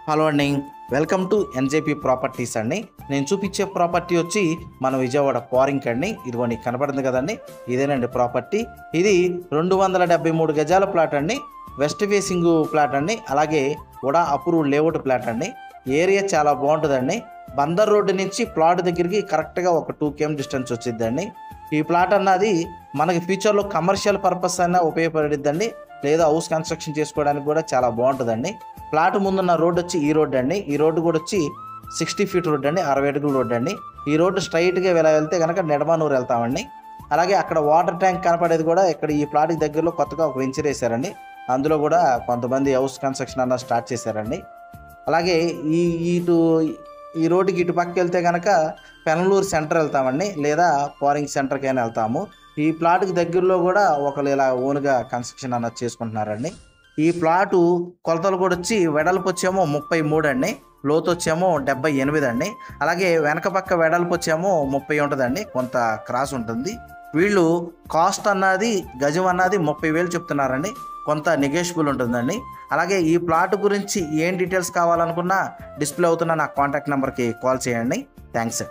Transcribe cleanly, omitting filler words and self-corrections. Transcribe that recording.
Hello అండి, welcome to NJP properties అండి. నేను చూపించే ప్రాపర్టీ వచ్చి మన విజయవాడ పారింగ్ అండి. ఇదిగోండి కనపడుతుంది కదండి, ఇదేనండి ప్రాపర్టీ. ఇది 273 గజాల ప్లాట్ అండి. వెస్ట్ ఫేసింగ్ ప్లాట్ అండి. అలాగే కూడా అప్రూవ్డ్ లేఅవుట్ ప్లాట్ అండి. ఏరియా చాలా బాగుంటుందండి. బందర్ రోడ్డు నుంచి ప్లాట్ దగ్గరికి కరెక్ట్గా ఒక 2 km డిస్టెన్స్ వచ్చిద్దండి. ఈ ప్లాట్ అన్నది మనకి ఫ్యూచర్లో కమర్షియల్ పర్పస్ అయినా ఉపయోగపడిద్దండి, లేదా హౌస్ కన్స్ట్రక్షన్ చేసుకోవడానికి కూడా చాలా బాగుంటుందండి. ప్లాట్ ముందున్న రోడ్డు వచ్చి ఈ రోడ్డు అండి. ఈ రోడ్డు కూడా వచ్చి 60 feet రోడ్డు అండి, 60 అడుగుల రోడ్డు అండి. ఈ రోడ్డు స్ట్రైట్గా వెళ్తే కనుక నెడమానూరు వెళ్తామండి. అలాగే అక్కడ వాటర్ ట్యాంక్ కనపడేది కూడా ఇక్కడ ఈ ప్లాట్కి దగ్గరలో కొత్తగా ఒక వెంచర్ వేశారండి. అందులో కూడా కొంతమంది హౌస్ కన్స్ట్రక్షన్ అన్న స్టార్ట్ చేశారండి. అలాగే ఈ రోడ్డుకి ఇటు పక్కకి వెళ్తే కనుక పెనలూరు సెంటర్ వెళ్తామండి, లేదా పారింగ్ సెంటర్కి అయినా వెళ్తాము. ఈ ప్లాట్కి దగ్గరలో కూడా ఒకరు ఇలా ఓన్గా కన్స్ట్రక్షన్ అన్నది చేసుకుంటున్నారండి. ఈ ప్లాటు కొలతలు కూడా వచ్చి వెడల్పు వచ్చేమో 33 అండి, లోతు వచ్చేమో 78 అండి. అలాగే వెనక పక్క వెడల్పు వచ్చేమో 30 ఉంటుందండి, కొంత క్రాస్ ఉంటుంది. వీళ్ళు కాస్ట్ అన్నది గజం అన్నది 30,000 చెప్తున్నారండి, కొంత నెగోషియబుల్ ఉంటుందండి. అలాగే ఈ ప్లాట్ గురించి ఏం డీటెయిల్స్ కావాలనుకున్నా డిస్ప్లే అవుతున్న నా కాంటాక్ట్ నెంబర్కి కాల్ చేయండి. థ్యాంక్స్.